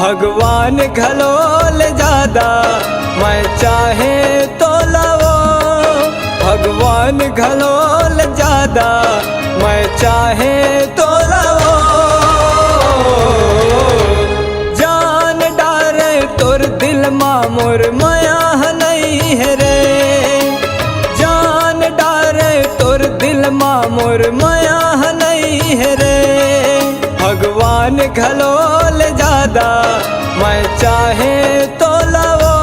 भगवान घलोल ज्यादा मैं चाहे तो लवो। भगवान घलोल ज्यादा मैं चाहे तो लवो। जान डारे तोर दिल मा मोर माया नहीं है रे। जान डारे तोर दिल मा मोर माया नहीं है रे। भगवान घलोल ज्यादा मैं चाहे तो लवो।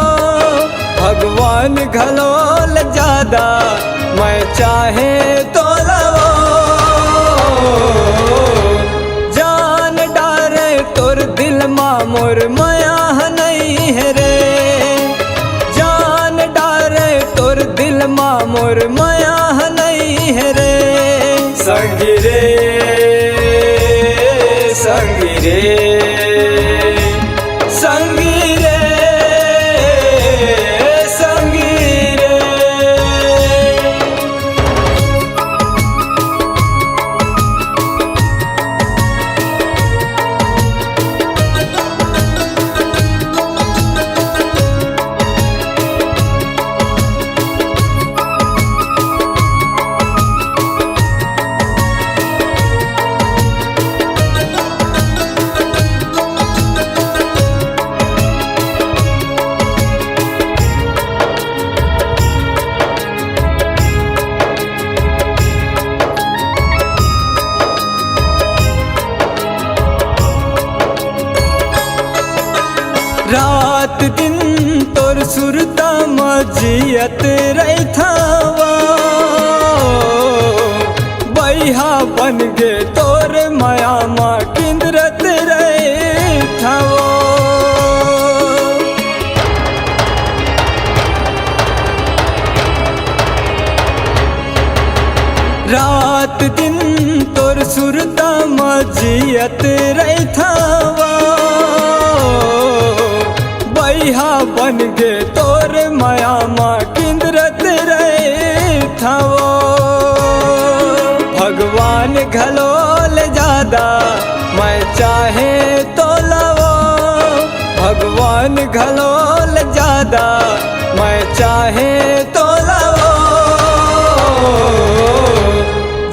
भगवान घलोल ज्यादा मैं चाहे तो लवो। जान डारे तोर दिल मा मोर माया नहीं है रे। जान डारे तोर दिल मा मोर माया नहीं है रे। संगी रे संगी रे संगी रे संगी रे। रात दिन तोर सुरता मजियत रैथावा। बैहा बन गे तोर माया मा किंद्रत रैथावा। रात दिन तोर सुरता मजियत रैथावा। बैहा बन गे तोर माया मा किंद्रत रैथावा। भगवान घलोल ज्यादा मैं चाहे तो लवो। भगवान घलोल ज्यादा मैं चाहे तो लवो।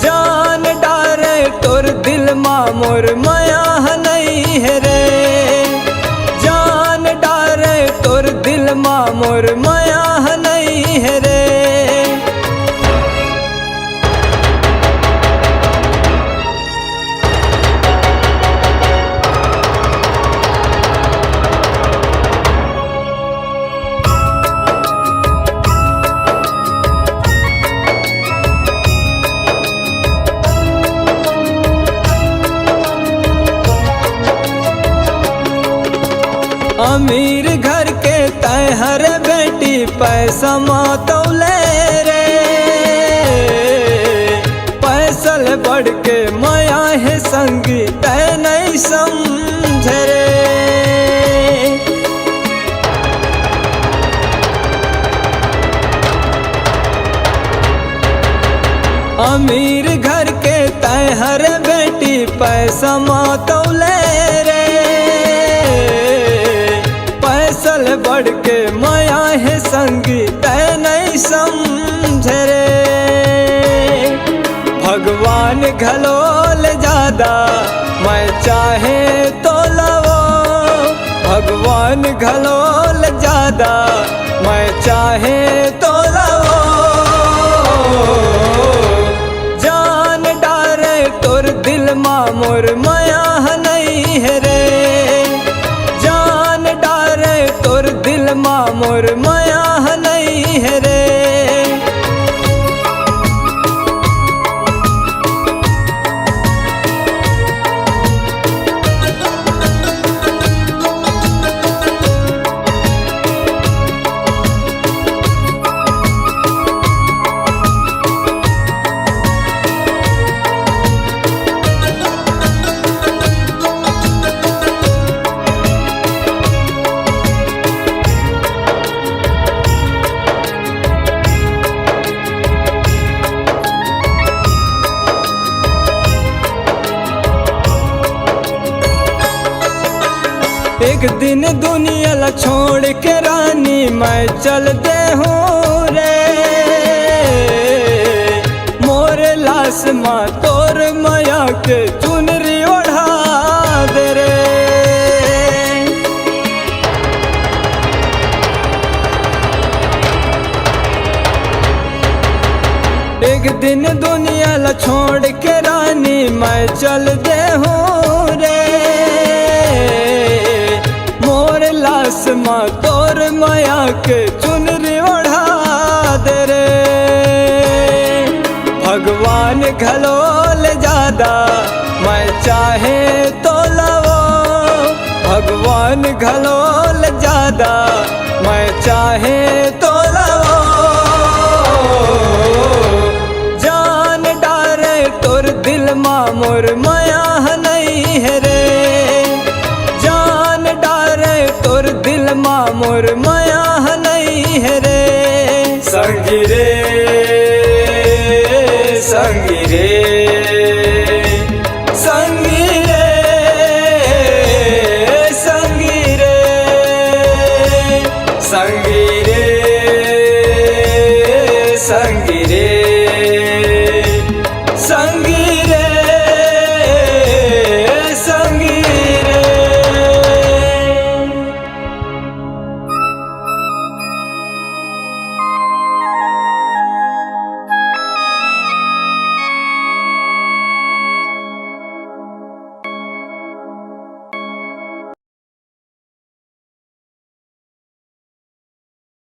जान डारे तोर दिल मा मोर माया नहीं है रे। जान डारे तोर दिल मा मोर माया नहीं है रे। अमीर घर के तय हर बेटी पैसा मातौले रे। पैसल बढ़ के माया है संगी तय नहीं समझ रे। अमीर घर के तय हर बेटी पैसा मातौले रे। पैसल बढ़ के माया है संगी तय नहीं समझ रे। भगवान घलोल ज्यादा मैं चाहे तो लवो। भगवान घलोल ज्यादा मैं चाहे तो लवो। जान डारे तोर दिल मा मोर माया नहीं है रे। जान डारे तोर दिल मा मोर माया नहीं है रे। एक दिन दुनिया ला छोड़ के रानी मैं चल दे हूँ रे, मोरे लाश माँ तोर माया के चुनरी ओढ़ा दे रे। एक दिन दुनिया ला छोड़ के रानी मैं चल दे हूँ रे, मोर लाश माँ तोर माया के चुनरी ओढ़ा दे रे। भगवान घलोल ज्यादा मैं चाहे तो लवो, भगवान घलोल ज्यादा मैं चाहे तो लवो। जान डारे तोर दिल माँ मोर माया नहीं है रे, जान डारे तोर दिल माँ मोर माया नहीं है रे। संगी रे संगी रे संगी रे संगी रे संगी रे संगी